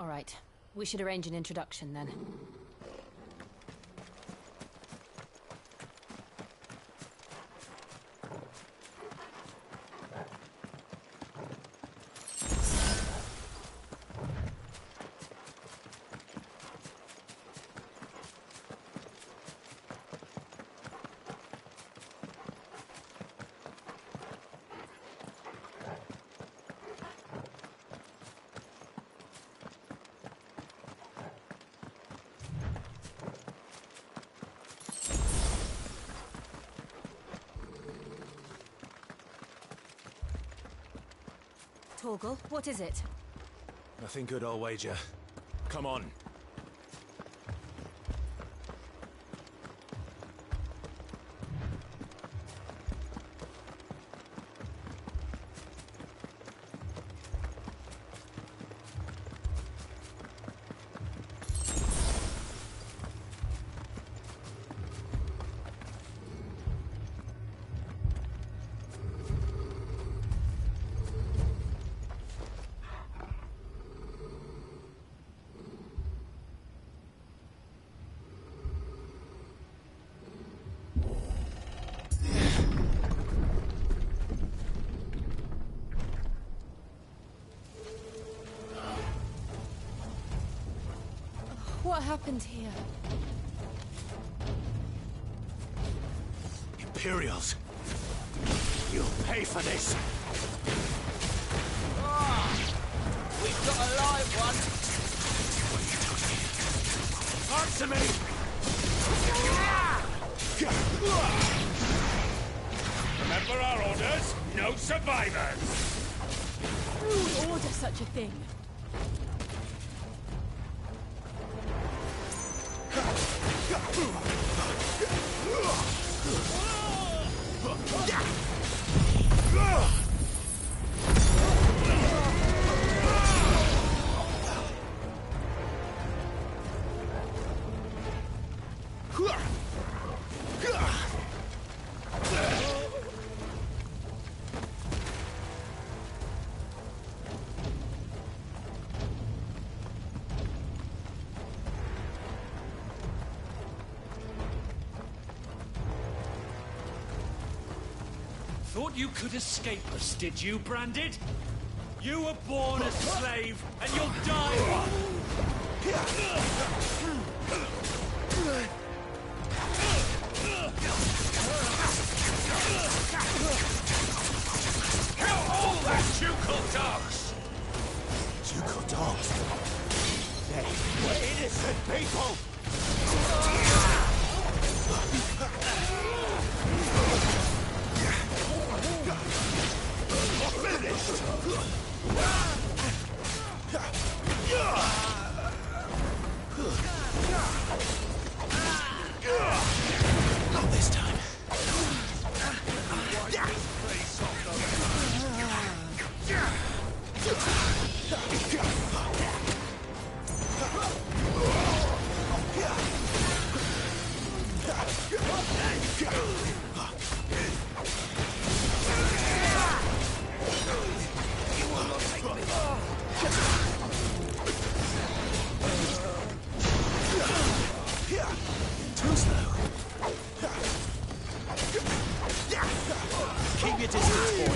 All right. We should arrange an introduction then. Torgal, what is it? Nothing good, I'll wager. Come on. What happened here? Imperials! You'll pay for this! We've got a live one! Answer me! Remember our orders? No survivors! Who would order such a thing? Thought you could escape us, did you, Branded? You were born a slave, and you'll die one! Kill all that jutsu dogs! Jutsu dogs? They were innocent people! Not this time. Too slow. Keep your distance, boy.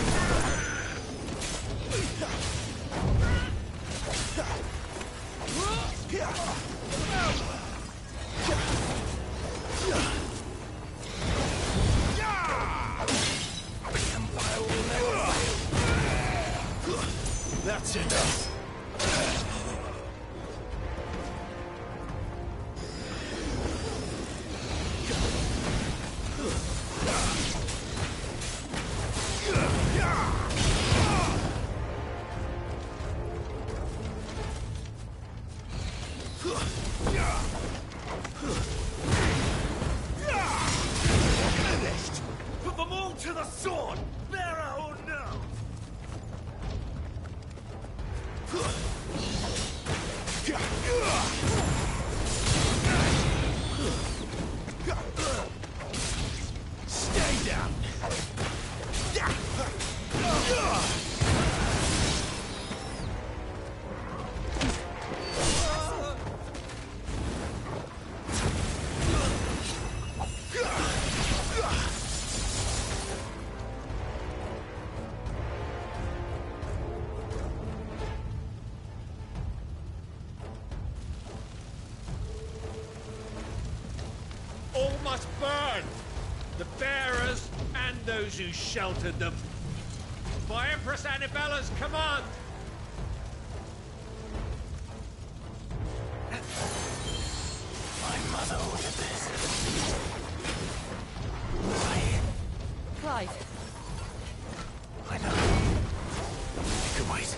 The Empire will never fail. That's enough. Finished! Put them all to the sword! Bearer or no! Stay down! must burn! The bearers and those who sheltered them. By Empress Annibella's command! My mother ordered this. Clive, I know. You can wait.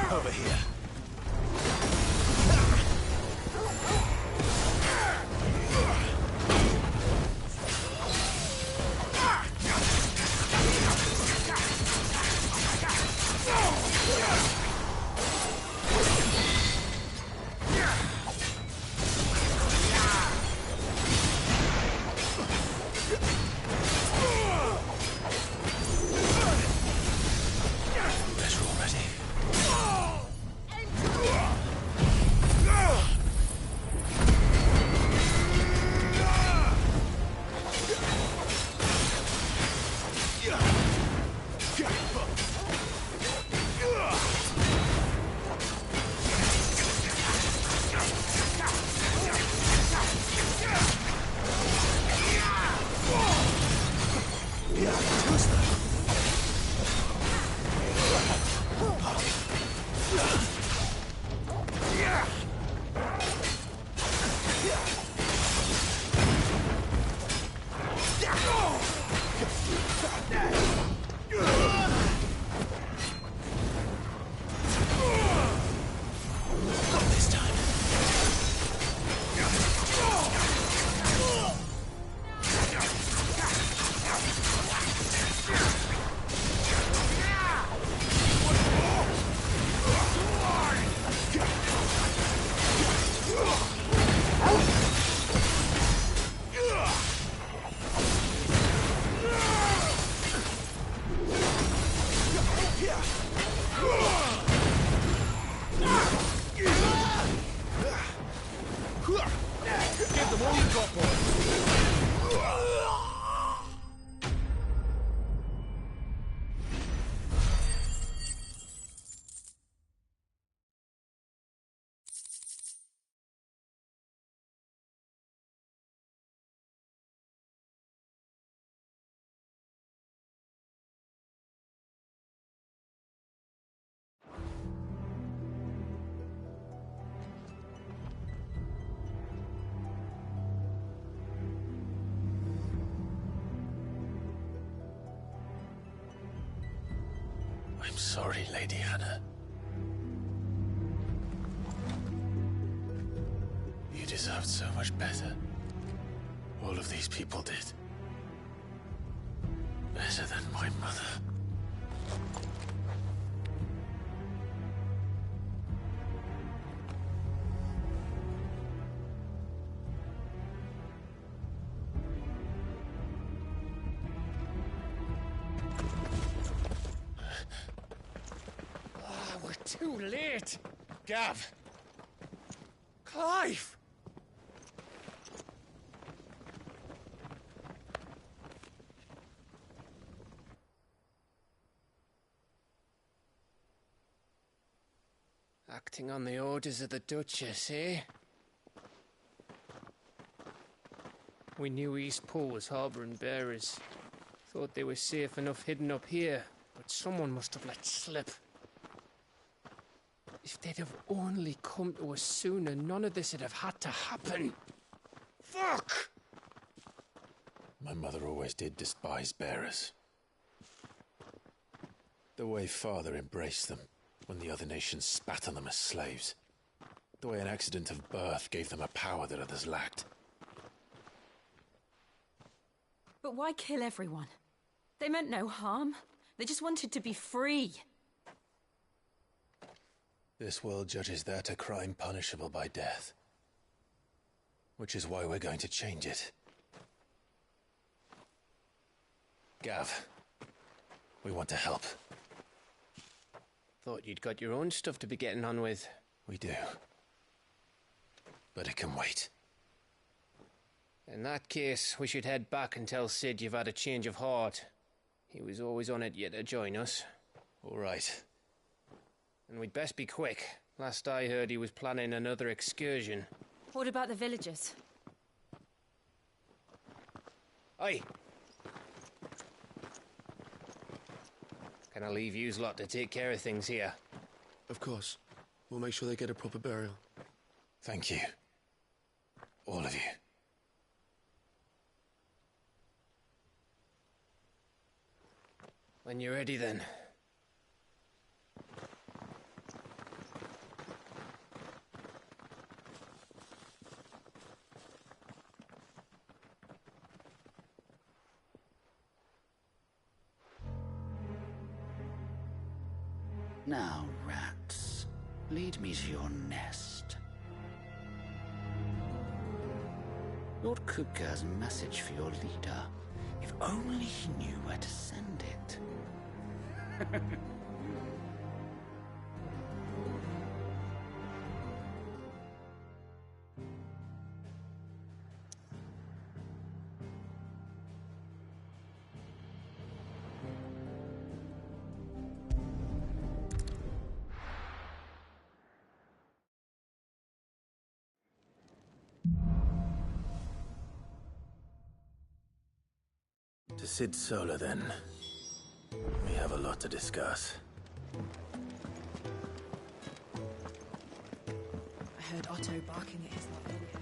Over here. I'm sorry, Lady Hannah. You deserved so much better. All of these people did. Better than my mother. Too late! Gav! Clive! Acting on the orders of the Duchess, eh? We knew East Pool was harbouring bearers. Thought they were safe enough hidden up here, but someone must have let slip. If they'd have only come to us sooner, none of this would have had to happen. Fuck! My mother always did despise bearers. The way Father embraced them when the other nations spat on them as slaves. The way an accident of birth gave them a power that others lacked. but why kill everyone? They meant no harm. They just wanted to be free. This world judges that a crime punishable by death. Which is why we're going to change it. Gav, we want to help. Thought you'd got your own stuff to be getting on with. We do. But it can wait. In that case, we should head back and tell Sid you've had a change of heart. He was always on it yet to join us. All right. And we'd best be quick. Last I heard, he was planning another excursion. What about the villagers? Oi! Can I leave yous lot to take care of things here? Of course. We'll make sure they get a proper burial. Thank you. All of you. When you're ready, then. Now, rats, lead me to your nest. Lord Kupka has a message for your leader. If only he knew where to send it. To Sid Solar, then. We have a lot to discuss. I heard Otto barking at his lot earlier.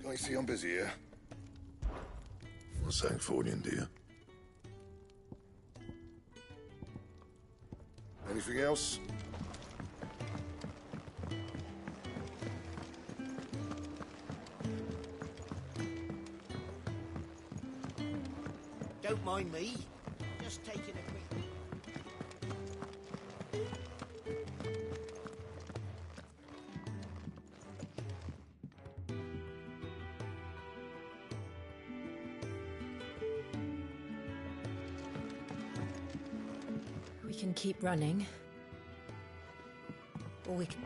Don't you see I'm busy here? Well, Sancfordian, dear. Anything else? Don't mind me. Just taking a quick... We can keep running. Or we can...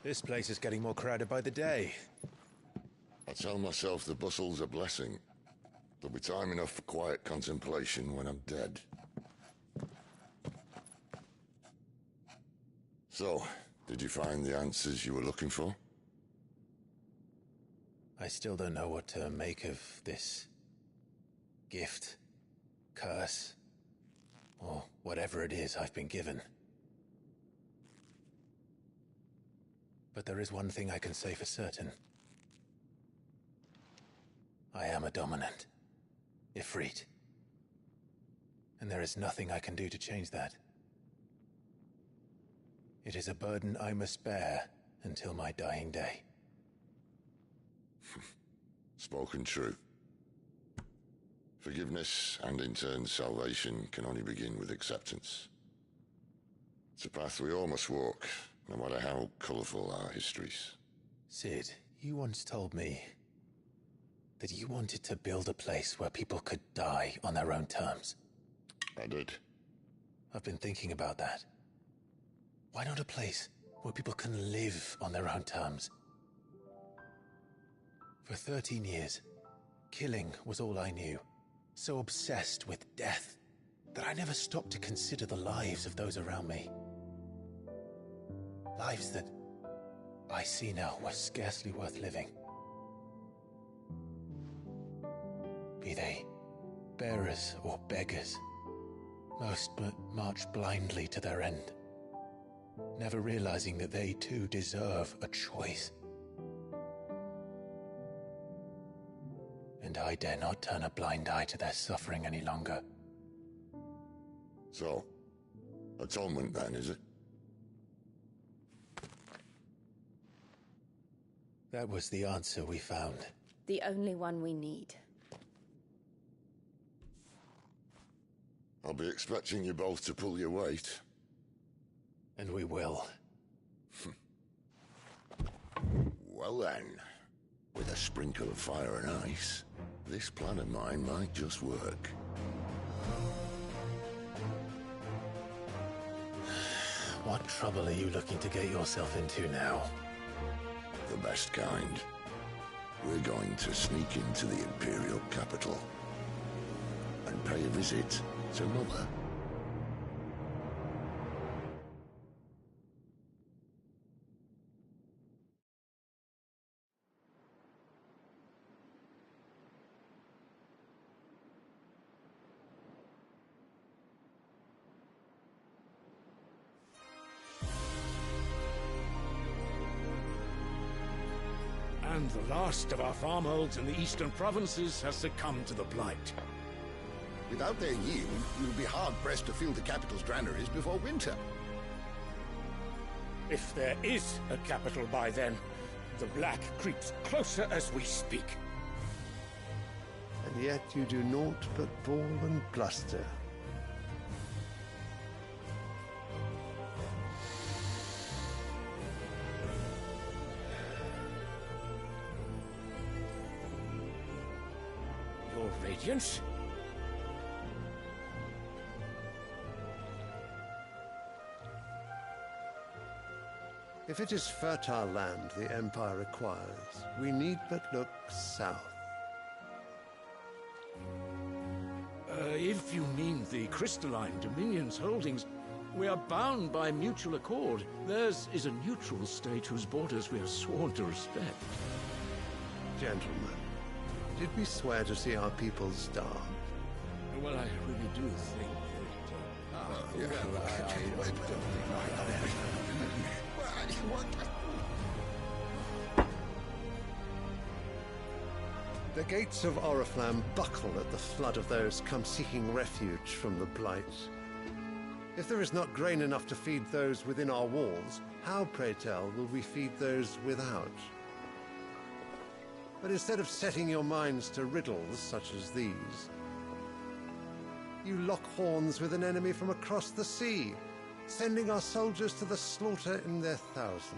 This place is getting more crowded by the day. I tell myself the bustle's a blessing. There'll be time enough for quiet contemplation when I'm dead. So, did you find the answers you were looking for? I still don't know what to make of this gift, curse, or whatever it is I've been given. But there is one thing I can say for certain. I am a dominant, Ifrit. And there is nothing I can do to change that. It is a burden I must bear until my dying day. Spoken true. Forgiveness and in turn salvation can only begin with acceptance. It's a path we all must walk, no matter how colourful our histories. Sid, you once told me that you wanted to build a place where people could die on their own terms. I did. I've been thinking about that. Why not a place where people can live on their own terms? For 13 years, killing was all I knew. So obsessed with death that I never stopped to consider the lives of those around me. Lives that I see now were scarcely worth living. Be they bearers or beggars, most march blindly to their end, never realizing that they too deserve a choice. And I dare not turn a blind eye to their suffering any longer. So, atonement then, is it? That was the answer we found. The only one we need. I'll be expecting you both to pull your weight. And we will. Well then, with a sprinkle of fire and ice, this plan of mine might just work. What trouble are you looking to get yourself into now? The best kind. We're going to sneak into the Imperial capital and pay a visit to Mother. And the last of our farmholds in the eastern provinces has succumbed to the blight. Without their yield, we'll be hard-pressed to fill the capital's granaries before winter. If there is a capital by then, the black creeps closer as we speak. And yet you do naught but bawl and bluster. Your Radiance? If it is fertile land the Empire requires, we need but look south. If you mean the crystalline Dominion's holdings, we are bound by mutual accord. Theirs is a neutral state whose borders we are sworn to respect. Gentlemen, did we swear to see our people starve? Well, I really do think The gates of Oriflamme buckle at the flood of those come seeking refuge from the blight. If there is not grain enough to feed those within our walls, how, pray tell, will we feed those without? But instead of setting your minds to riddles such as these, you lock horns with an enemy from across the sea, sending our soldiers to the slaughter in their thousands.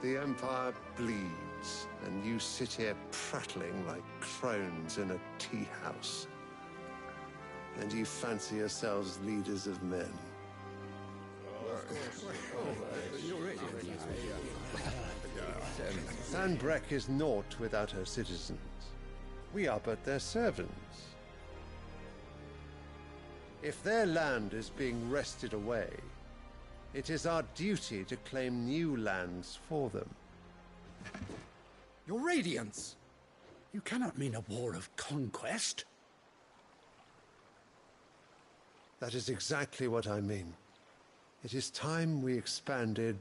The Empire bleeds, and you sit here prattling like crones in a tea house. And you fancy yourselves leaders of men. Sanbreque is naught without her citizens. We are but their servants. If their land is being wrested away, it is our duty to claim new lands for them. Your Radiance! You cannot mean a war of conquest. That is exactly what I mean. It is time we expanded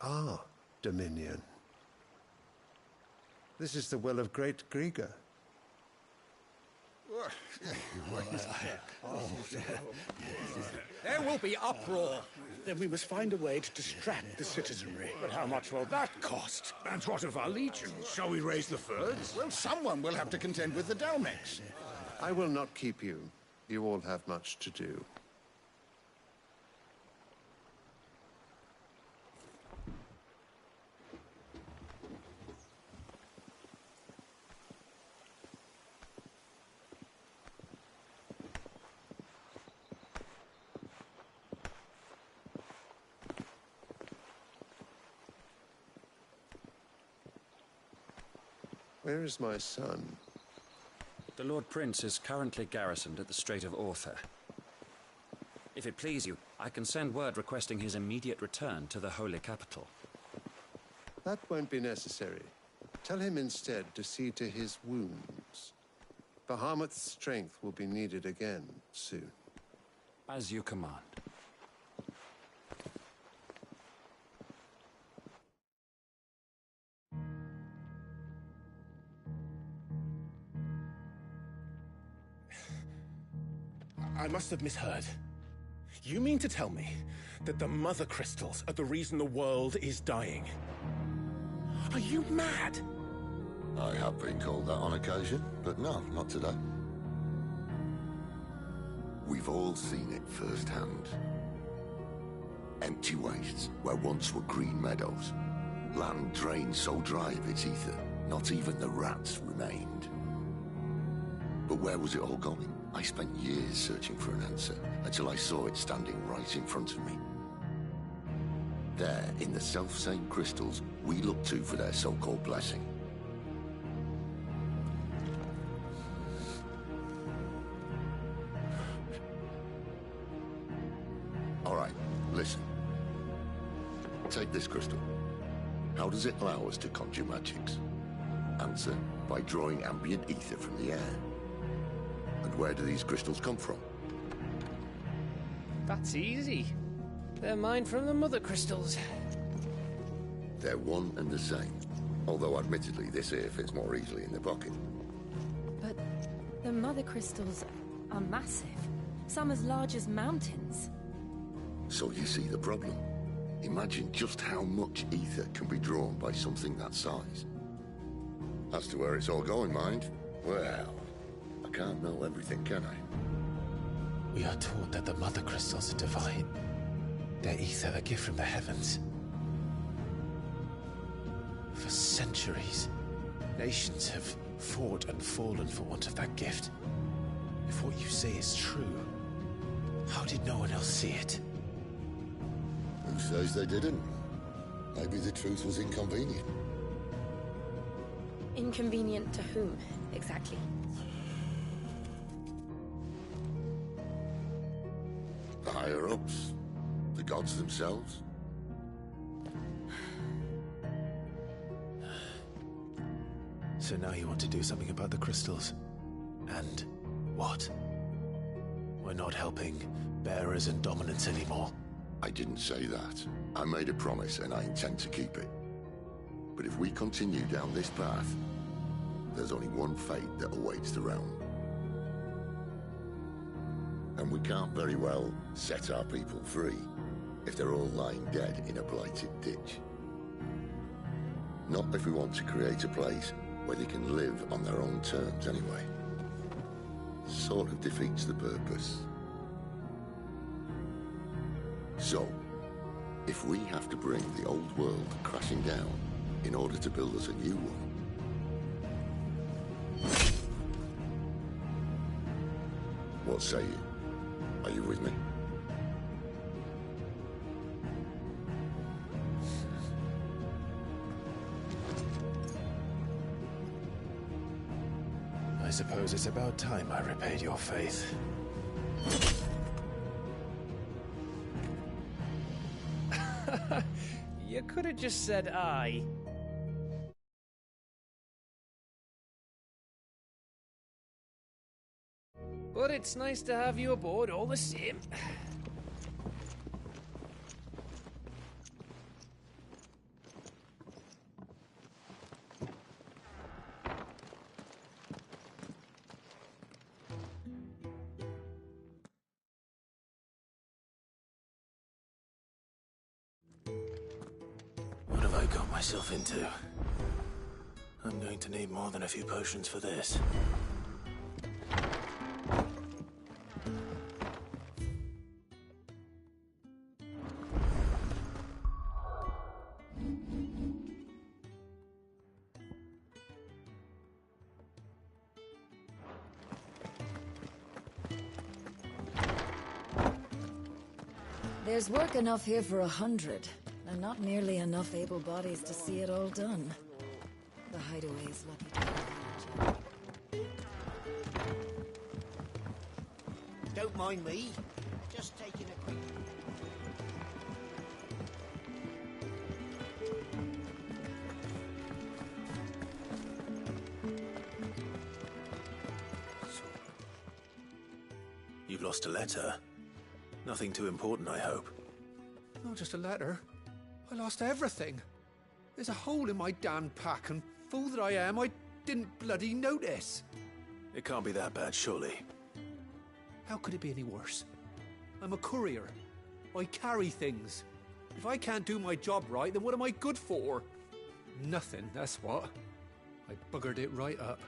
our dominion. This is the will of great Grieger. There will be uproar. Then we must find a way to distract the citizenry. But how much will that cost? And what of our legions? Shall we raise the furs? Well, someone will have to contend with the Dalmex. I will not keep you. You all have much to do. Where is my son? The Lord Prince is currently garrisoned at the Strait of Author. If it please you, I can send word requesting his immediate return to the Holy Capital. That won't be necessary. Tell him instead to see to his wounds. Bahamut's strength will be needed again soon. As you command. I must have misheard. You mean to tell me that the Mother Crystals are the reason the world is dying? Are you mad? I have been called that on occasion, but no, not today. We've all seen it firsthand. Empty wastes where once were green meadows. Land drained so dry of its ether, not even the rats remained. But where was it all going? I spent years searching for an answer, until I saw it standing right in front of me. There, in the self-same crystals we look to for their so-called blessing. Take this crystal. How does it allow us to conjure magics? Answer, by drawing ambient ether from the air. And where do these crystals come from? That's easy. They're mine from the mother crystals. They're one and the same. Although admittedly this here fits more easily in the pocket. But the mother crystals are massive. Some as large as mountains. So you see the problem. Imagine just how much ether can be drawn by something that size. As to where it's all going, mind, well, I can't know everything, can I? We are taught that the mother crystals are divine. Their ether a gift from the heavens. For centuries, nations have fought and fallen for want of that gift. If what you say is true, how did no one else see it? Who says they didn't? Maybe the truth was inconvenient. Inconvenient to whom, exactly? The higher-ups? The gods themselves? So now you want to do something about the crystals? And what? We're not helping bearers and dominants anymore. I didn't say that. I made a promise and I intend to keep it. But if we continue down this path, there's only one fate that awaits the realm. And we can't very well set our people free if they're all lying dead in a blighted ditch. Not if we want to create a place where they can live on their own terms anyway. Sort of defeats the purpose. So, if we have to bring the old world crashing down in order to build us a new one, what say you? Are you with me? I suppose it's about time I repaid your faith. You could have just said aye. But it's nice to have you aboard all the same. What have I got myself into? I'm going to need more than a few potions for this. There's work enough here for 100, and not nearly enough able bodies to see it all done. The hideaway is lucky to have you. Don't mind me. Just taking a quick... You've lost a letter. Nothing too important, I hope. Not just a letter. I lost everything. There's a hole in my damn pack, and fool that I am, I didn't bloody notice. It can't be that bad, surely. How could it be any worse? I'm a courier. I carry things. If I can't do my job right, then what am I good for? Nothing, that's what. I buggered it right up.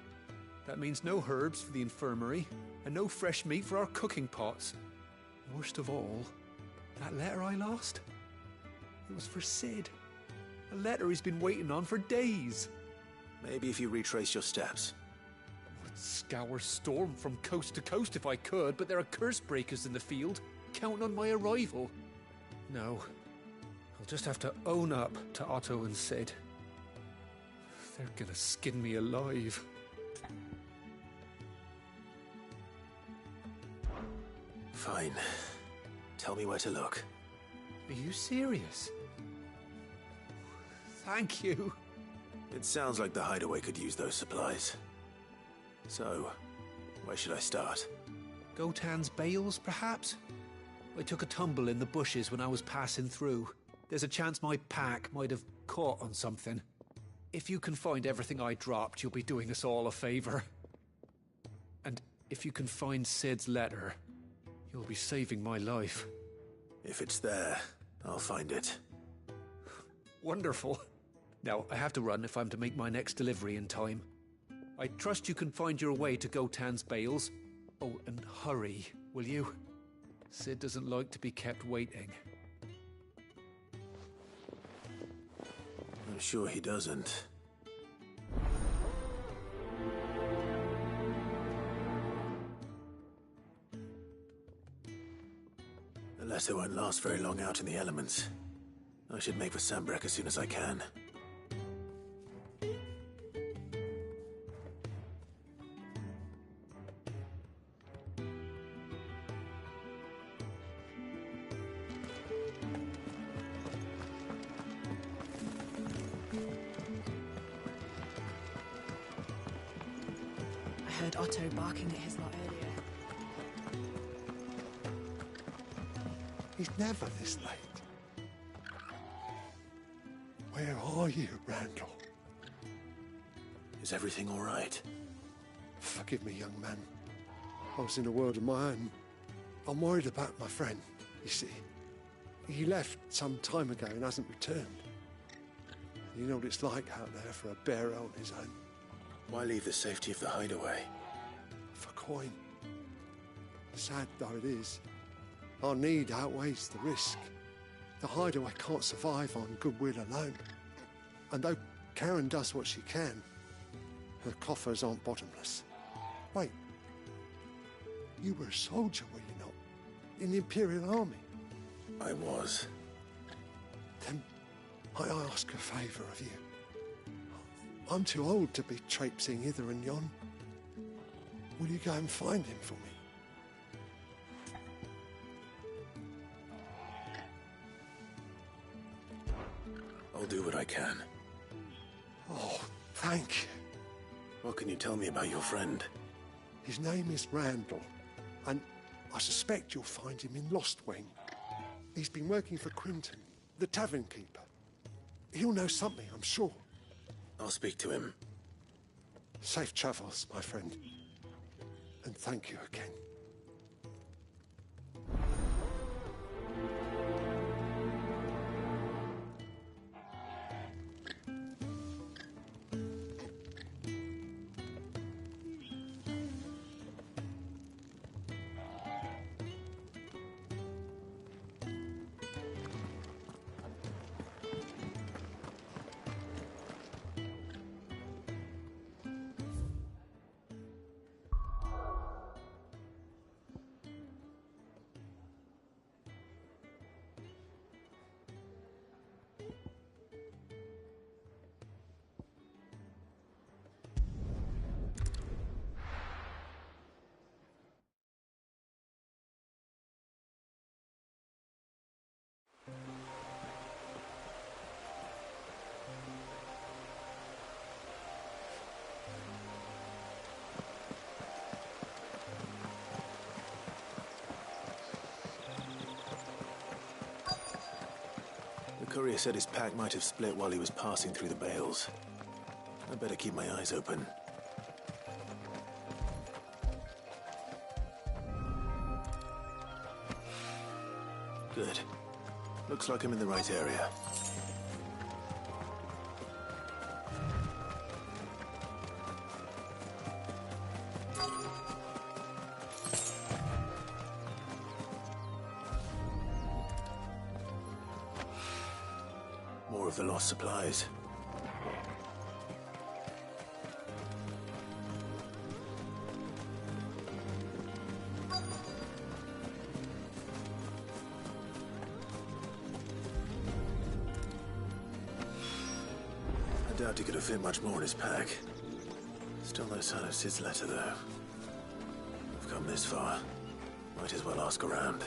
That means no herbs for the infirmary, and no fresh meat for our cooking pots. Worst of all, that letter I lost, it was for Sid. A letter he's been waiting on for days. Maybe if you retrace your steps. I'd scour Storm from coast to coast if I could, but there are curse breakers in the field, counting on my arrival. No, I'll just have to own up to Otto and Sid. They're gonna skin me alive. Fine. Tell me where to look. Are you serious? Thank you. It sounds like the hideaway could use those supplies. So, where should I start? Gotan's bales, perhaps? I took a tumble in the bushes when I was passing through. There's a chance my pack might have caught on something. If you can find everything I dropped, you'll be doing us all a favor. And if you can find Sid's letter, you'll be saving my life. If it's there, I'll find it. Wonderful. Now, I have to run if I'm to make my next delivery in time. I trust you can find your way to Gotan's bales. Oh, and hurry, will you? Sid doesn't like to be kept waiting. I'm sure he doesn't. The letter won't last very long out in the elements. I should make for Sambrek as soon as I can. I heard Otto barking at his lot earlier. He's never this late. Where are you, Randall? Is everything all right? Forgive me, young man. I was in a world of my own. I'm worried about my friend, you see. He left some time ago and hasn't returned. You know what it's like out there for a bearer on his own. Why leave the safety of the hideaway? For coin. Sad though it is, our need outweighs the risk. The hideaway can't survive on goodwill alone. And though Karen does what she can, her coffers aren't bottomless. Wait, you were a soldier, were you not? In the Imperial Army? I was. Then I ask a favour of you. I'm too old to be traipsing hither and yon. Will you go and find him for me? I'll do what I can. Oh, thank you. What can you tell me about your friend? His name is Randall, and I suspect you'll find him in Lost Wing. He's been working for Quinton, the tavern keeper. He'll know something, I'm sure. I'll speak to him. Safe travels, my friend. And thank you again. The courier said his pack might have split while he was passing through the bales. I'd better keep my eyes open. Good. Looks like I'm in the right area. More of the lost supplies. I doubt he could have fit much more in his pack. Still no sign of Sid's letter, though. I've come this far. Might as well ask around.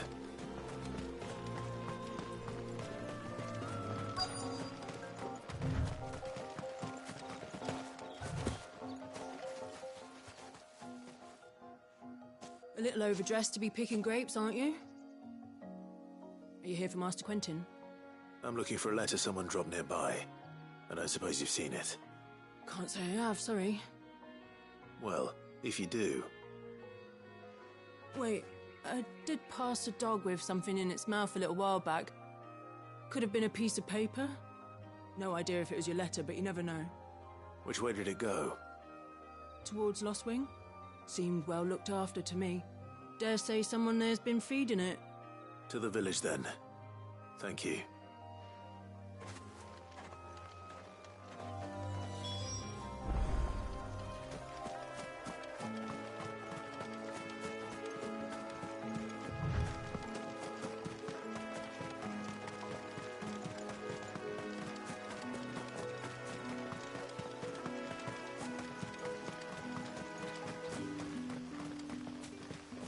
A little overdressed to be picking grapes, aren't you? Are you here for Master Quentin? I'm looking for a letter someone dropped nearby. I don't suppose you've seen it. Can't say I have, sorry. Well, if you do... Wait, I did pass a dog with something in its mouth a little while back. Could have been a piece of paper. No idea if it was your letter, but you never know. Which way did it go? Towards Lost Wing. Seemed well looked after to me. Dare say someone there's been feeding it. To the village, then. Thank you.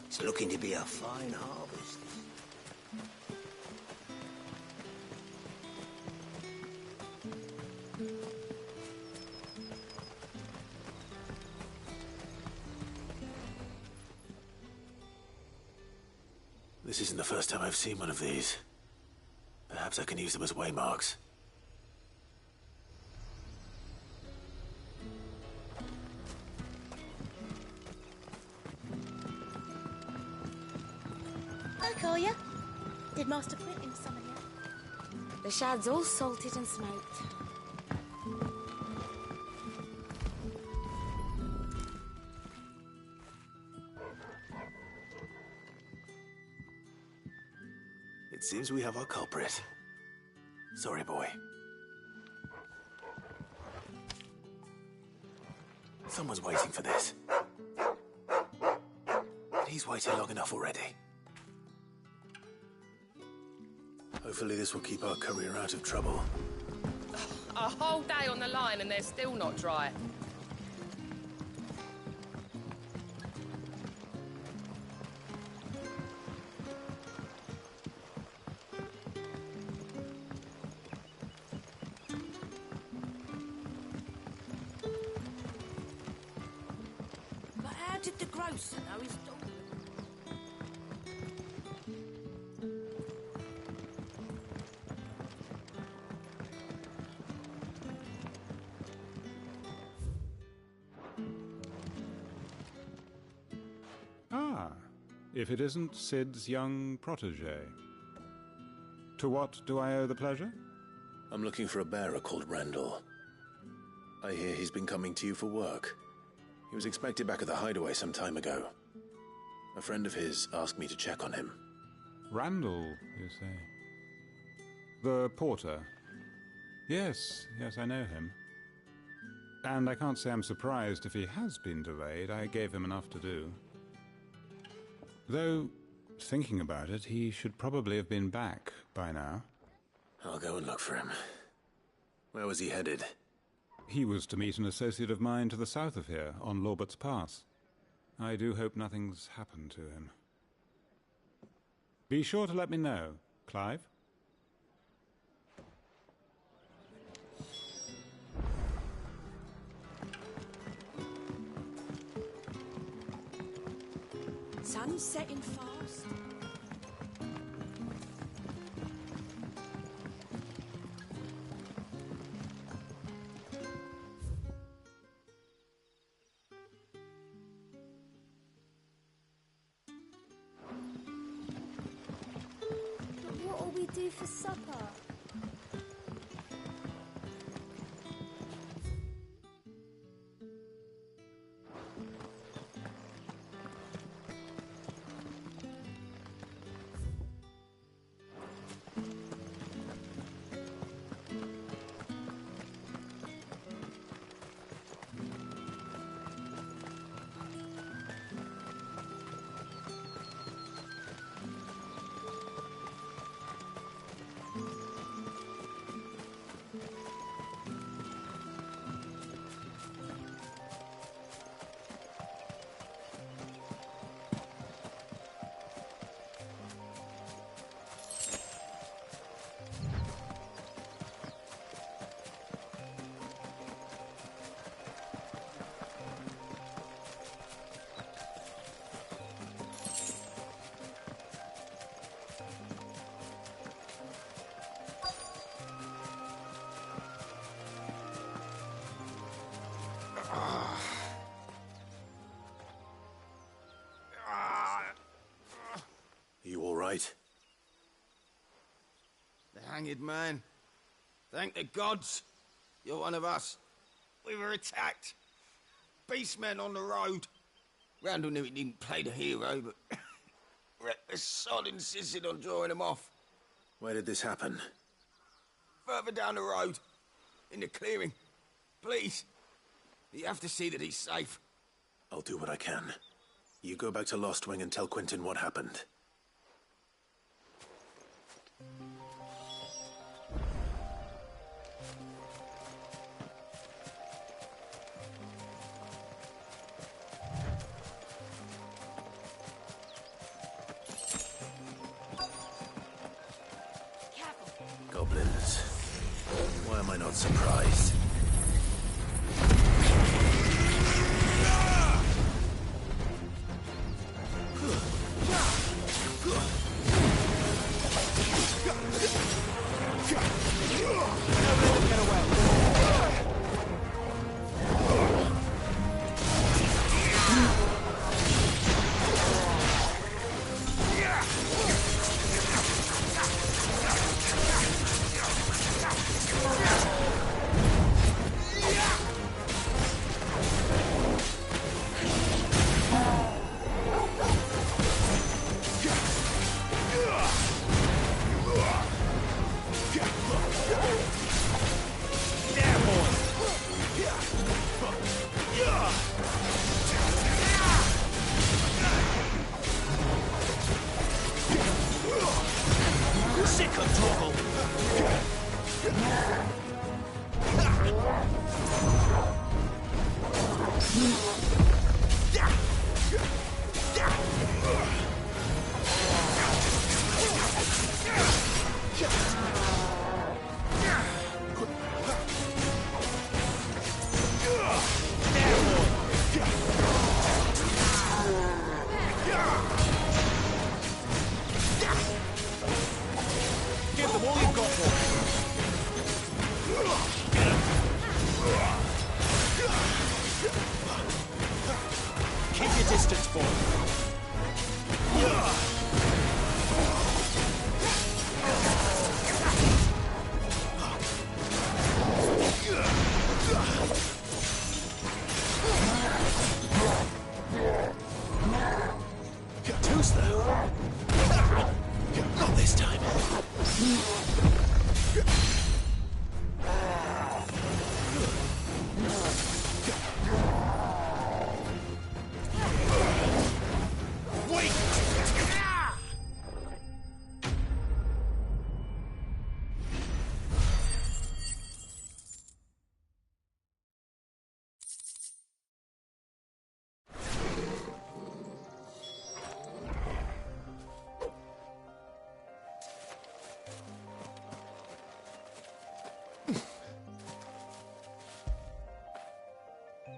It's looking to be a fine harvest. This isn't the first time I've seen one of these. Perhaps I can use them as waymarks. I call ya. Did Master Quentin summon you? The shad's all salted and smoked. It seems we have our culprit. Sorry, boy. Someone's waiting for this. And he's waited long enough already. Hopefully this will keep our career out of trouble. A whole day on the line and they're still not dry. But how did the grocer know his dog? Ah, if it isn't Sid's young protege. To what do I owe the pleasure? I'm looking for a bearer called Randall. I hear he's been coming to you for work. He was expected back at the hideaway some time ago. A friend of his asked me to check on him. Randall, you say? The porter? Yes, I know him. And I can't say I'm surprised if he has been delayed. I gave him enough to do. Though, thinking about it, he should probably have been back by now. I'll go and look for him. Where was he headed? He was to meet an associate of mine to the south of here, on Lorbert's Pass. I do hope nothing's happened to him. Be sure to let me know, Clive. Sun's setting fast. But what'll we do for supper? right? The hanged man. Thank the gods. You're one of us. We were attacked. Beastmen on the road. Randall knew he didn't play the hero, but the sod insisted on drawing him off. Where did this happen? Further down the road. In the clearing. Please. You have to see that he's safe. I'll do what I can. You go back to Lost Wing and tell Quentin what happened. Goblins. Why am I not surprised?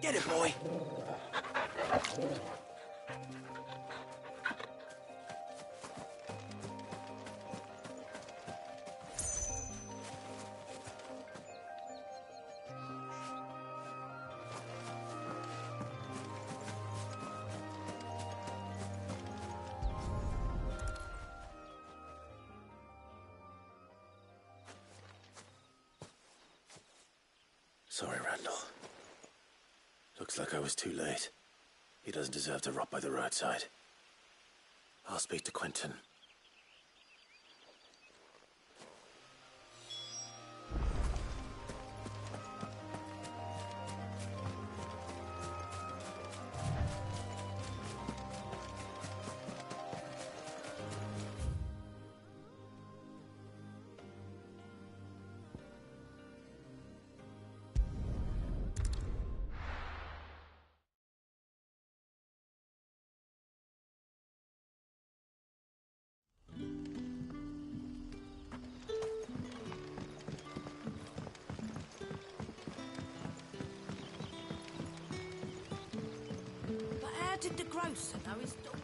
Get it, boy. Sorry, Randall. Looks like I was too late. He doesn't deserve to rot by the roadside. I'll speak to Quentin. How did the grocer know his dog?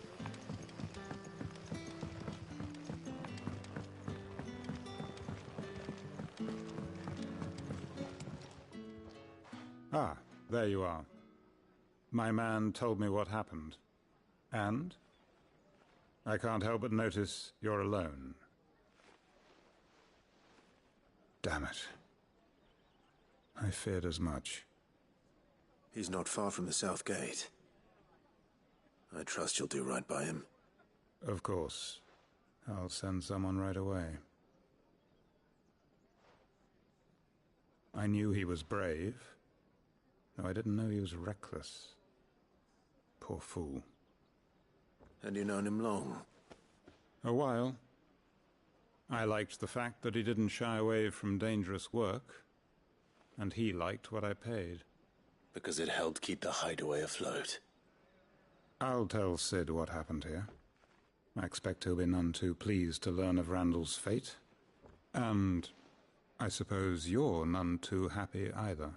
Ah, there you are. My man told me what happened. And? I can't help but notice you're alone. Damn it. I feared as much. He's not far from the South Gate. I trust you'll do right by him. Of course. I'll send someone right away. I knew he was brave, though I didn't know he was reckless. Poor fool. And you known him long? A while. I liked the fact that he didn't shy away from dangerous work, and he liked what I paid. Because it helped keep the hideaway afloat. I'll tell Sid what happened here. I expect he'll be none too pleased to learn of Randall's fate. And I suppose you're none too happy either.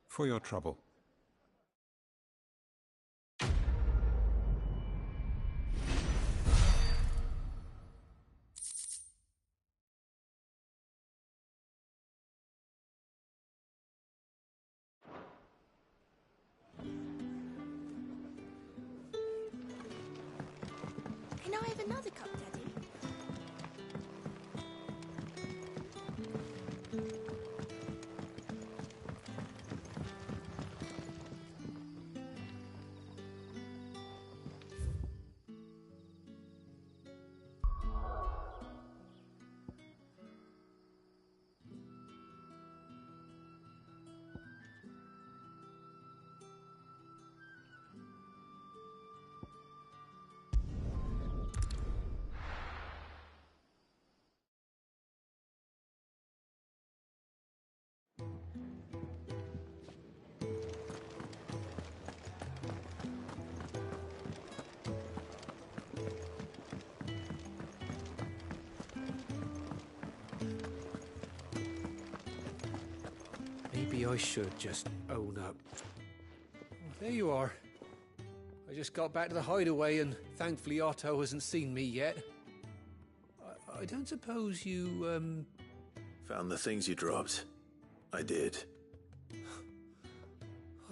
For your trouble. Can I have another cup, Daddy? Maybe I should just own up. Oh, there you are. I just got back to the hideaway and thankfully Otto hasn't seen me yet. I don't suppose you, Found the things you dropped. I did.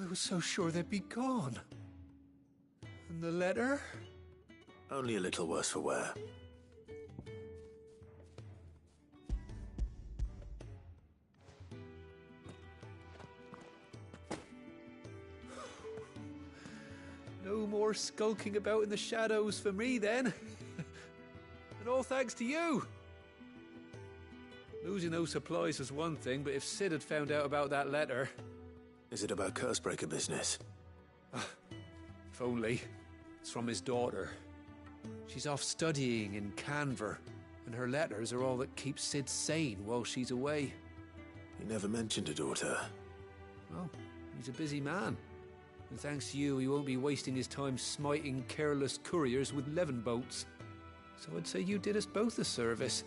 I was so sure they'd be gone. And the letter? Only a little worse for wear. No more skulking about in the shadows for me, then. And all thanks to you. Losing those supplies was one thing, but if Sid had found out about that letter... Is it about Cursebreaker business? If only. It's from his daughter. She's off studying in Canver, and her letters are all that keeps Sid sane while she's away. He never mentioned a daughter. Well, he's a busy man. And thanks to you, he won't be wasting his time smiting careless couriers with levin boats. So I'd say you did us both a service.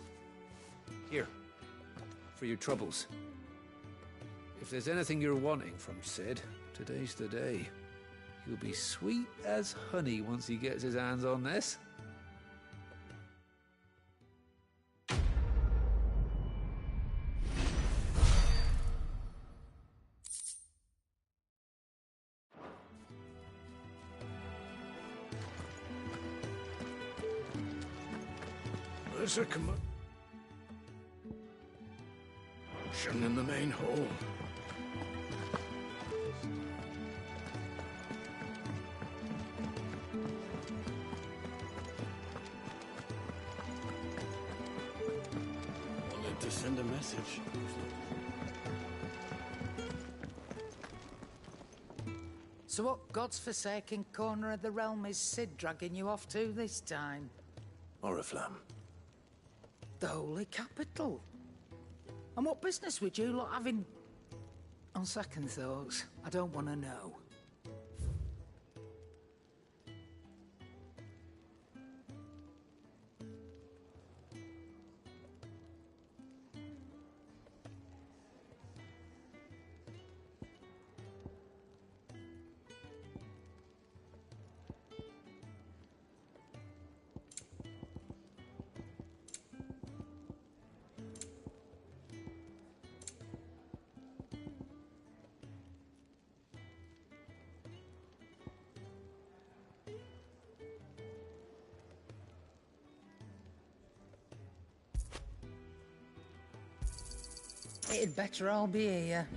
Here, for your troubles. If there's anything you're wanting from Sid, today's the day. He'll be sweet as honey once he gets his hands on this. There's a commotion in the main hall. Wanted to send a message. So what god's-forsaken corner of the realm is Sid dragging you off to this time? Oriflamme. The Holy Capital. And what business would you lot have in... On second thoughts, I don't want to know. It'd better all be here.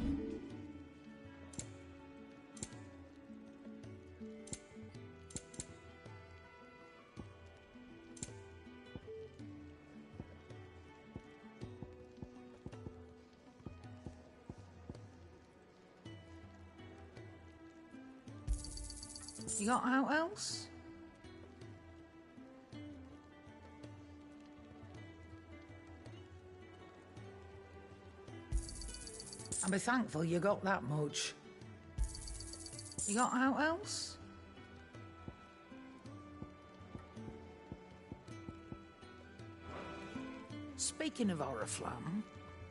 You got out else? I'll be thankful you got that much. You got out else? Speaking of Oriflamme,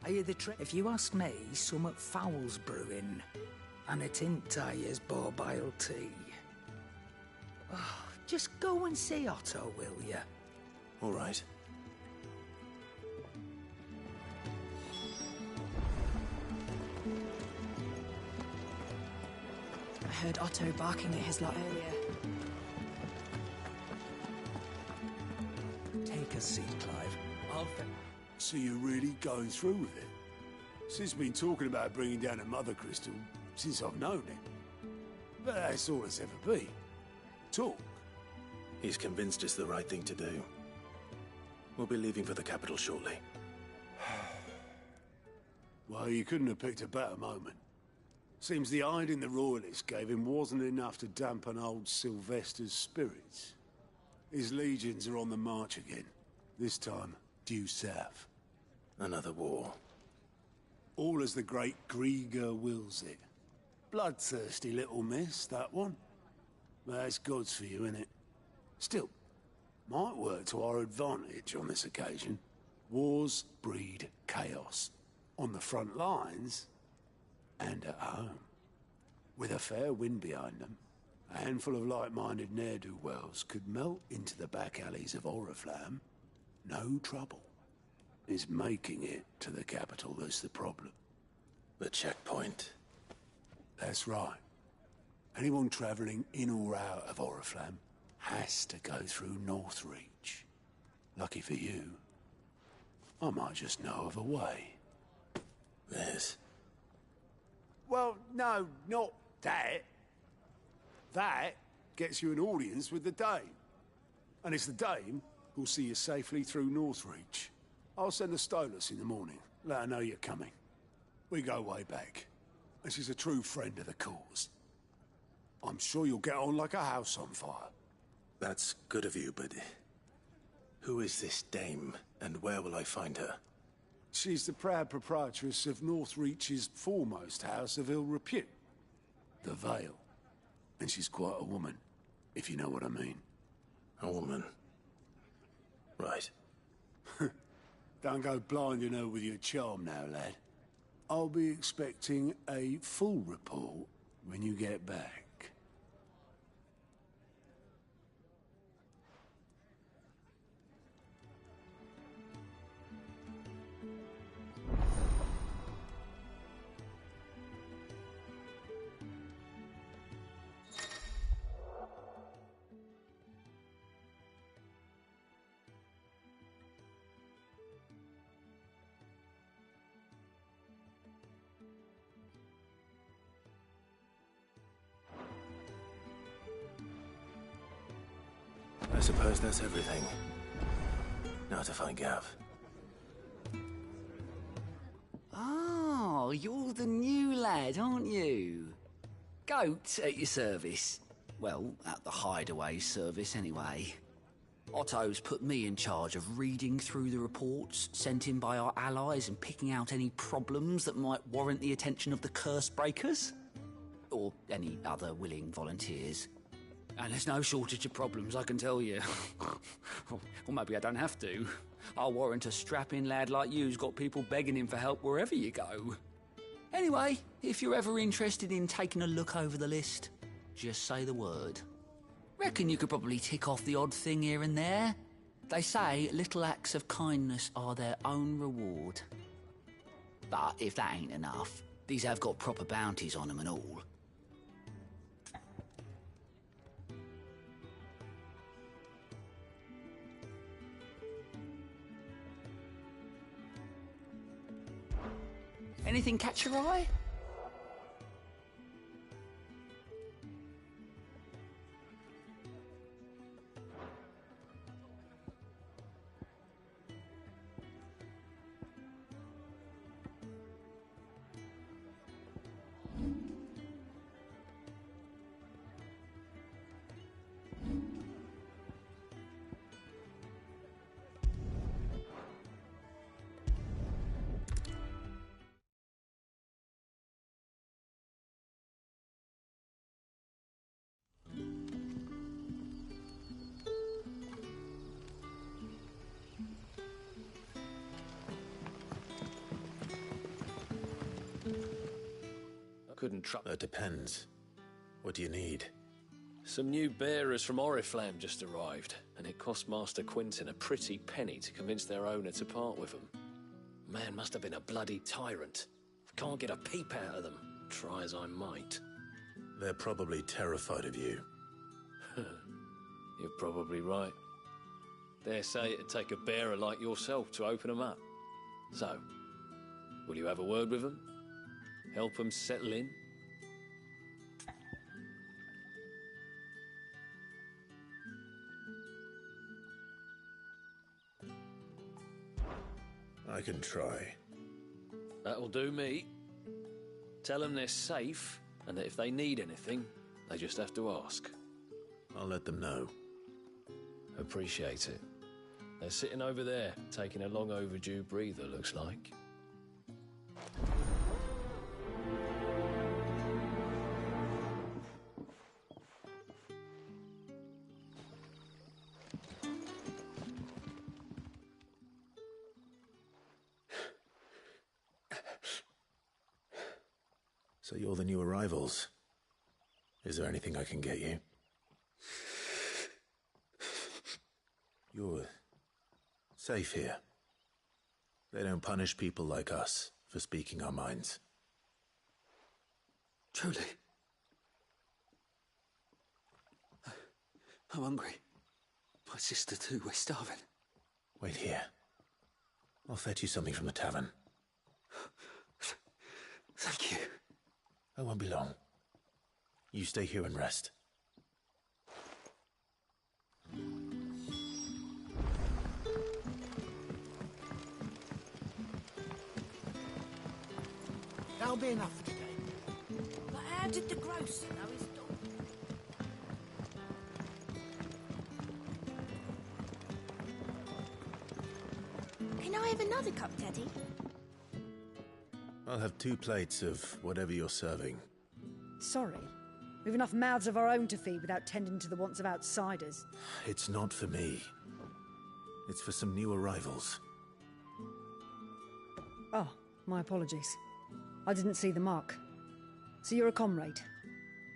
are you the if you ask me, summat foul's brewing, and a tintyre's borbile tea. Oh, just go and see Otto, will you? All right. I heard Otto barking at his lot earlier. Take a seat, Clive. So you're really going through with it? Sid's been talking about bringing down a mother crystal since I've known him. But that's all it's ever been. Talk. He's convinced it's the right thing to do. We'll be leaving for the capital shortly. Well, you couldn't have picked a better moment. Seems the hiding the royalists gave him wasn't enough to dampen old Sylvester's spirits. His legions are on the march again. This time, due south. Another war. All as the great Grieger wills it. Bloodthirsty little miss, that one. That's God's for you, innit? Still, might work to our advantage on this occasion. Wars breed chaos. On the front lines, and at home. With a fair wind behind them, a handful of like-minded ne'er-do-wells could melt into the back alleys of Oriflamme. No trouble. It's making it to the capital that's the problem. The checkpoint. That's right. Anyone travelling in or out of Oriflamme has to go through Northreach. Lucky for you, I might just know of a way. This? Well, no, not that. That gets you an audience with the Dame. And it's the Dame who'll see you safely through Northreach. I'll send the Stolas in the morning. Let her know you're coming. We go way back. And she's a true friend of the cause. I'm sure you'll get on like a house on fire. That's good of you, but who is this Dame, and where will I find her? She's the proud proprietress of Northreach's foremost house of ill repute, the Vale. And she's quite a woman, if you know what I mean. A woman? Right. Don't go blinding her with your charm now, lad. I'll be expecting a full report when you get back. I suppose that's everything. Now to find Gav. Oh, you're the new lad, aren't you? Goat at your service. Well, at the hideaway service, anyway. Otto's put me in charge of reading through the reports sent in by our allies and picking out any problems that might warrant the attention of the curse breakers. Or any other willing volunteers. And there's no shortage of problems, I can tell you. Or maybe I don't have to. I'll warrant a strapping lad like you's got people begging him for help wherever you go. Anyway, if you're ever interested in taking a look over the list, just say the word. Reckon you could probably tick off the odd thing here and there. They say little acts of kindness are their own reward. But if that ain't enough, these have got proper bounties on them and all. Anything catch your eye? Couldn't trust. That depends. What do you need? Some new bearers from Oriflamme just arrived, and it cost Master Quinton a pretty penny to convince their owner to part with them. Man must have been a bloody tyrant. Can't get a peep out of them, try as I might. They're probably terrified of you. You're probably right. Dare say it'd take a bearer like yourself to open them up. So, will you have a word with them? Help them settle in? I can try. That'll do me. Tell them they're safe, and that if they need anything, they just have to ask. I'll let them know. Appreciate it. They're sitting over there, taking a long overdue breather, looks like. So you're the new arrivals. Is there anything I can get you? You're safe here. They don't punish people like us for speaking our minds. Truly. I'm hungry. My sister too, we're starving. Wait here. I'll fetch you something from the tavern. Thank you. I won't be long. You stay here and rest. That'll be enough for today. But how did the grocer know his dog? Can I have another cup, Daddy? I'll have 2 plates of whatever you're serving. Sorry. We've enough mouths of our own to feed without tending to the wants of outsiders. It's not for me. It's for some new arrivals. Oh, my apologies. I didn't see the mark. So you're a comrade.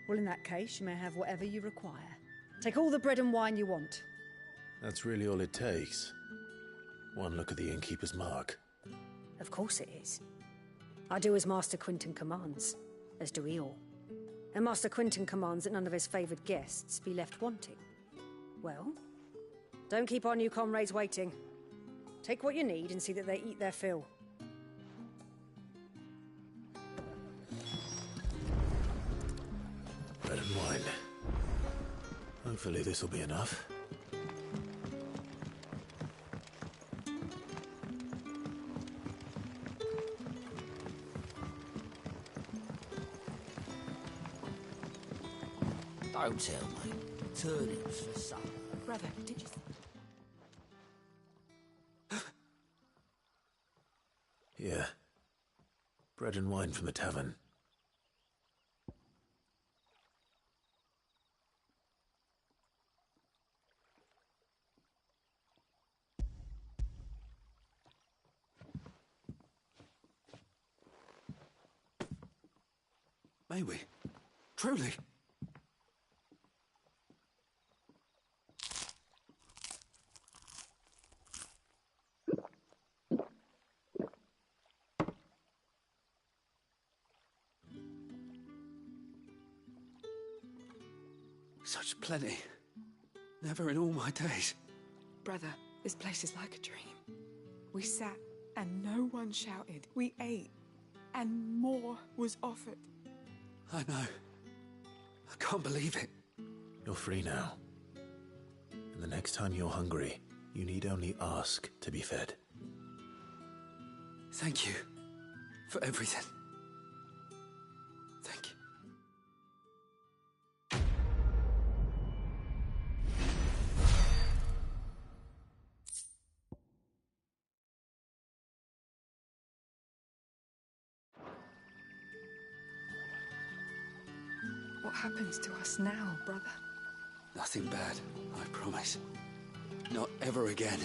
Well, in that case, you may have whatever you require. Take all the bread and wine you want. That's really all it takes. One look at the innkeeper's mark. Of course it is. I do as Master Quinton commands, as do we all. And Master Quinton commands that none of his favoured guests be left wanting. Well, don't keep our new comrades waiting. Take what you need and see that they eat their fill. Bread and wine. Hopefully this'll be enough. Don't tell me. Turnips for supper. Brother, did you... Here. Bread and wine from the tavern. May we? Truly? Such plenty. Never in all my days. Brother, this place is like a dream. We sat and no one shouted. We ate And more was offered. I know. I can't believe it. You're free now. And the next time you're hungry, you need only ask to be fed. Thank you for everything. Thank you. What happens to us now, brother? Nothing bad, I promise. Not ever again.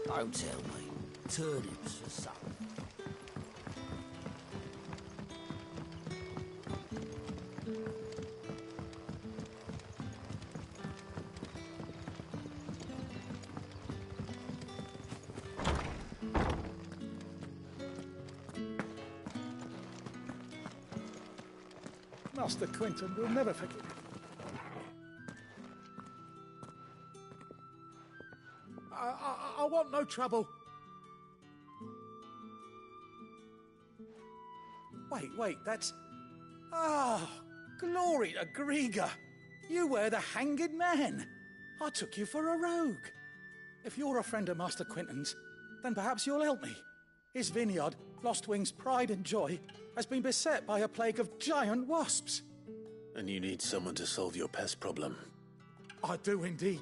Don't tell me. Turnips for supper. Master Quinton will never forgive me. I want no trouble. Wait, that's... Ah, glory to Grieger. You were the hanged man. I took you for a rogue. If you're a friend of Master Quinton's, then perhaps you'll help me. His vineyard, Lostwing's pride and joy, has been beset by a plague of giant wasps. And you need someone to solve your pest problem. I do indeed.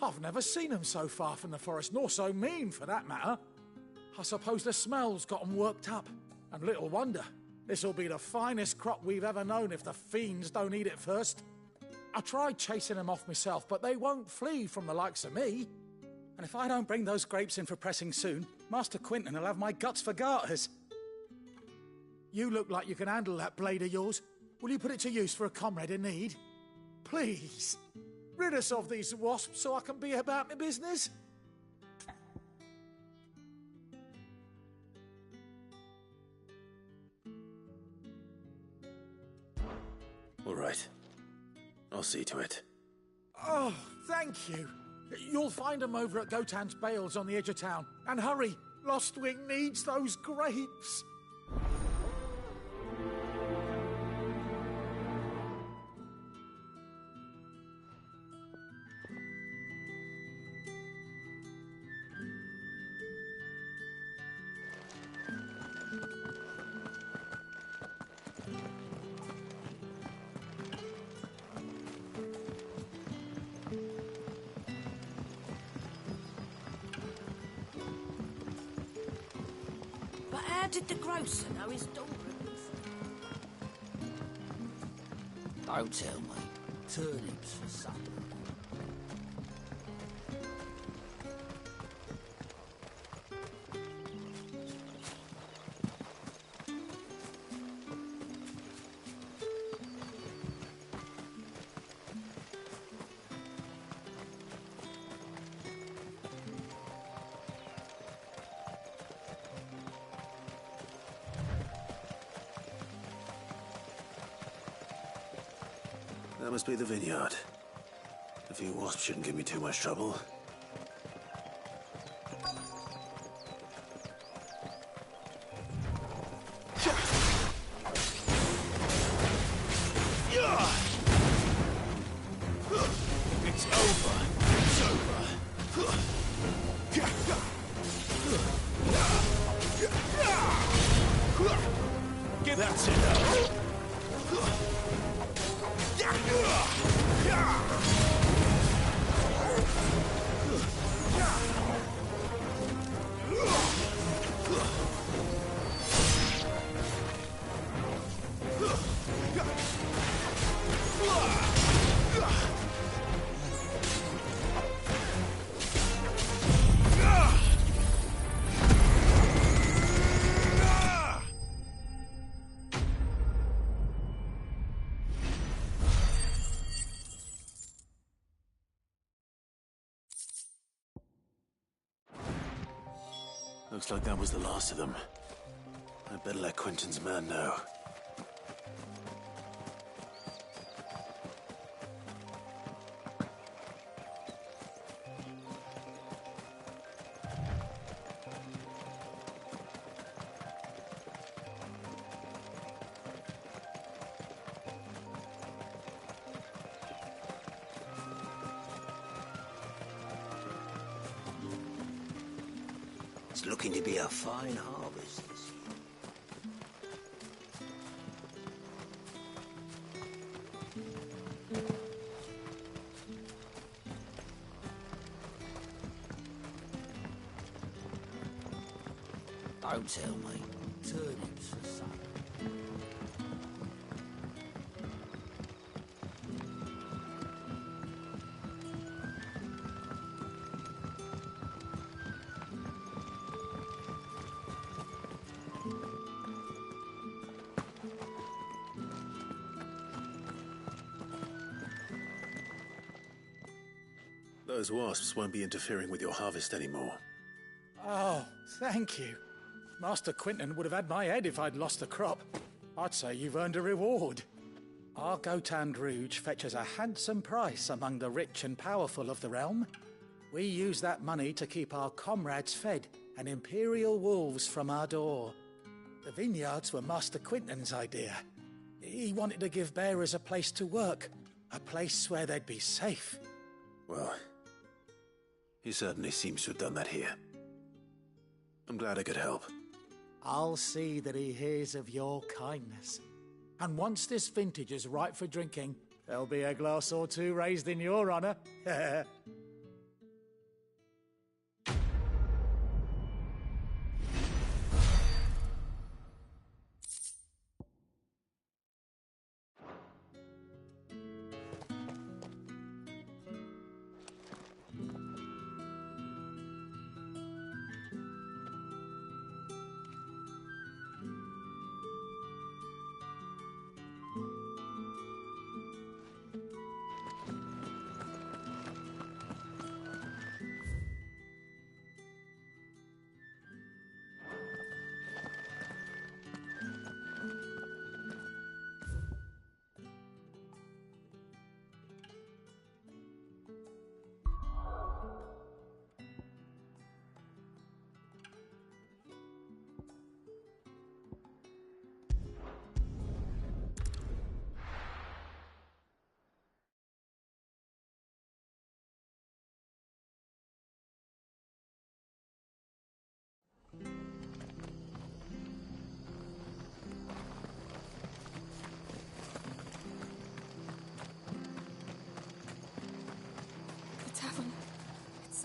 I've never seen them so far from the forest, nor so mean, for that matter. I suppose the smell's got them worked up. And little wonder. This'll be the finest crop we've ever known if the fiends don't eat it first. I tried chasing them off myself, but they won't flee from the likes of me. And if I don't bring those grapes in for pressing soon, Master Quinton will have my guts for garters. You look like you can handle that blade of yours. Will you put it to use for a comrade in need? Please. Rid us of these wasps so I can be about my business. All right. I'll see to it. Oh, thank you. You'll find them over at Gotan's Bales on the edge of town. And hurry, Lostwing needs those grapes. How did the grocer know his daughter? Don't tell me. Turnips for supper. That must be the vineyard. A few wasps shouldn't give me too much trouble. It's over. It's over. That's enough. Looks like that was the last of them. I'd better let Quentin's man know. It's looking to be a fine harvest this year. Don't tell me. Turnips for supper. Those wasps won't be interfering with your harvest anymore. Oh, thank you. Master Quentin would have had my head if I'd lost the crop. I'd say you've earned a reward. Our Gotand Rouge fetches a handsome price among the rich and powerful of the realm. We use that money to keep our comrades fed and imperial wolves from our door. The vineyards were Master Quentin's idea. He wanted to give bearers a place to work, a place where they'd be safe. Well, he certainly seems to have done that here. I'm glad I could help. I'll see that he hears of your kindness. And once this vintage is ripe for drinking, there'll be a glass or two raised in your honor.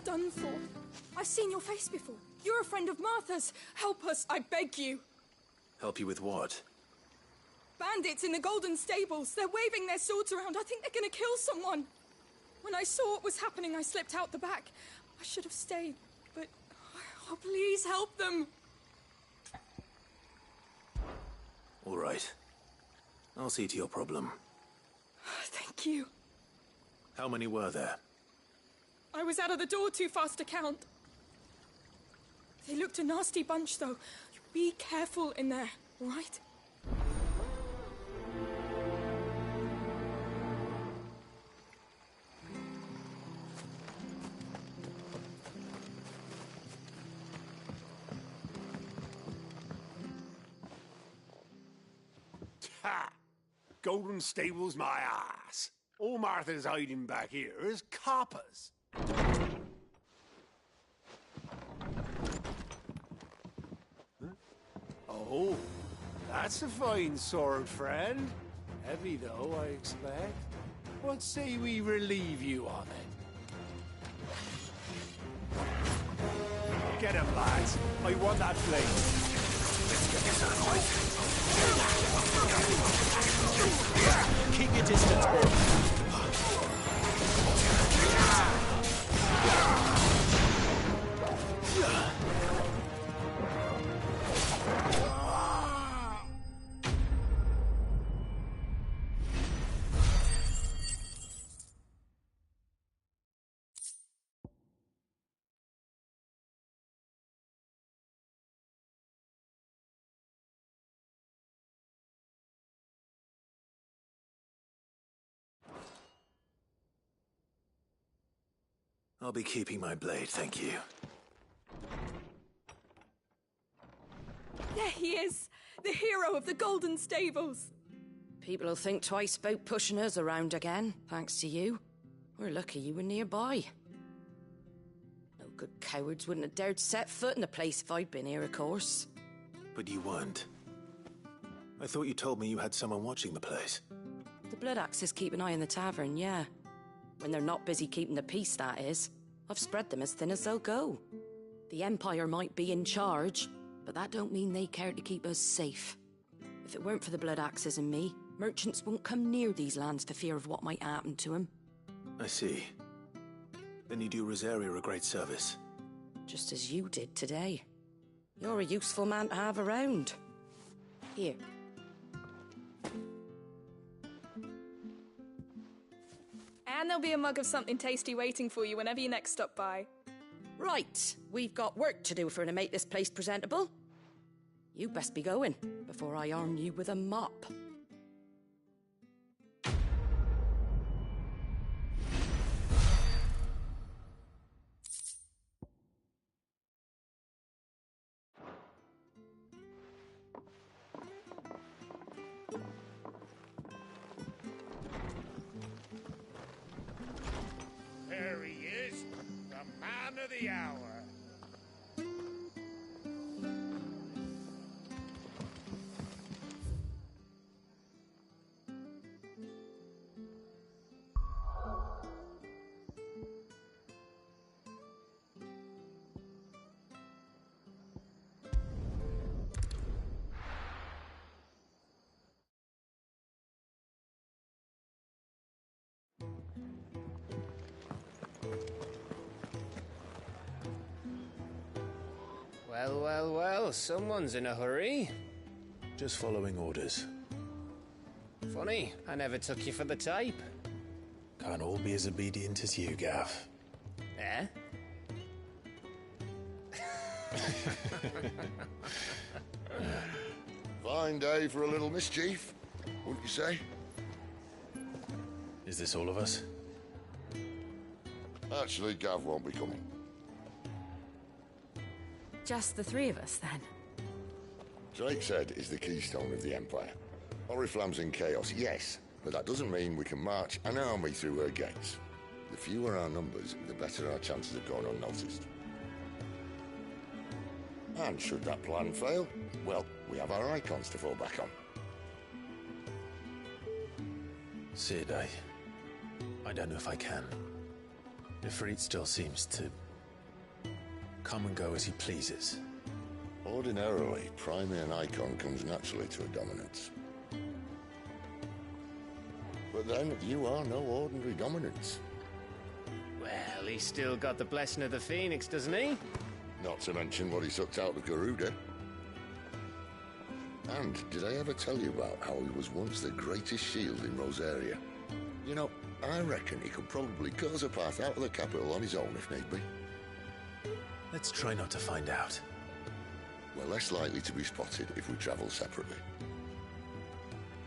Done for. I've seen your face before. You're a friend of Martha's. Help us, I beg you. Help you with what? Bandits in the Golden Stables. They're waving their swords around. I think they're gonna kill someone. When I saw what was happening, I slipped out the back. I should have stayed, but... Oh, please help them. All right. I'll see to your problem. Thank you. How many were there? I was out of the door too fast to count. They looked a nasty bunch, though. Be careful in there, all right? Ha! Golden Stables, my ass. All Martha's hiding back here is coppers. Huh? Oh, that's a fine sword, friend. Heavy, though, I expect. What say we relieve you on it? Get him, lads. I want that blade. Let's get this out of the way. Keep your distance, boy. I'll be keeping my blade, thank you. There he is! The hero of the Golden Stables! People will think twice about pushing us around again, thanks to you. We're lucky you were nearby. No good cowards wouldn't have dared set foot in the place if I'd been here, of course. But you weren't. I thought you told me you had someone watching the place. The Blood Axes keep an eye on the tavern, yeah. When they're not busy keeping the peace, that is. I've spread them as thin as they'll go. The Empire might be in charge, but that don't mean they care to keep us safe. If it weren't for the Blood Axes and me, merchants won't come near these lands for fear of what might happen to them. I see. Then you do Rosaria a great service. Just as you did today. You're a useful man to have around. Here. And there'll be a mug of something tasty waiting for you whenever you next stop by. Right, we've got work to do for to make this place presentable. You best be going, before I arm you with a mop. There he is, the man of the hour. Well, well, well, someone's in a hurry. Just following orders. Funny, I never took you for the type. Can't all be as obedient as you, Gav. Eh? Fine day for a little mischief, wouldn't you say? Is this all of us? Actually, Gav won't be coming. Just the three of us, then? Drake's Head is the keystone of the Empire. Oriflamme's in chaos, yes, but that doesn't mean we can march an army through her gates. The fewer our numbers, the better our chances of going unnoticed. And should that plan fail, well, we have our icons to fall back on. Sid, I don't know if I can. Ifrit still seems to come and go as he pleases. Ordinarily, priming an icon comes naturally to a dominance. But then, you are no ordinary dominance. Well, he's still got the blessing of the Phoenix, doesn't he? Not to mention what he sucked out of Garuda. And did I ever tell you about how he was once the greatest shield in Rosaria? You know, I reckon he could probably cause a path out of the capital on his own if need be. Let's try not to find out. We're less likely to be spotted if we travel separately.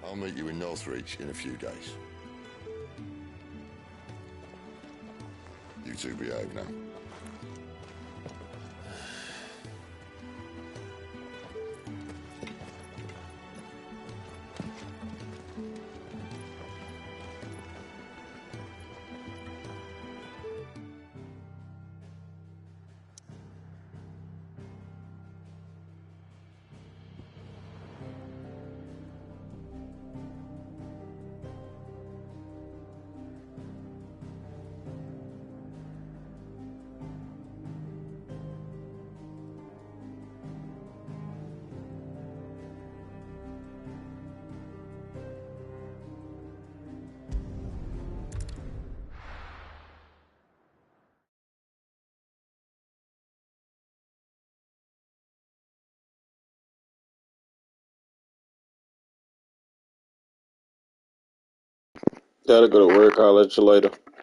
I'll meet you in Northreach in a few days. You two behave now. Gotta go to work. I'll let you later.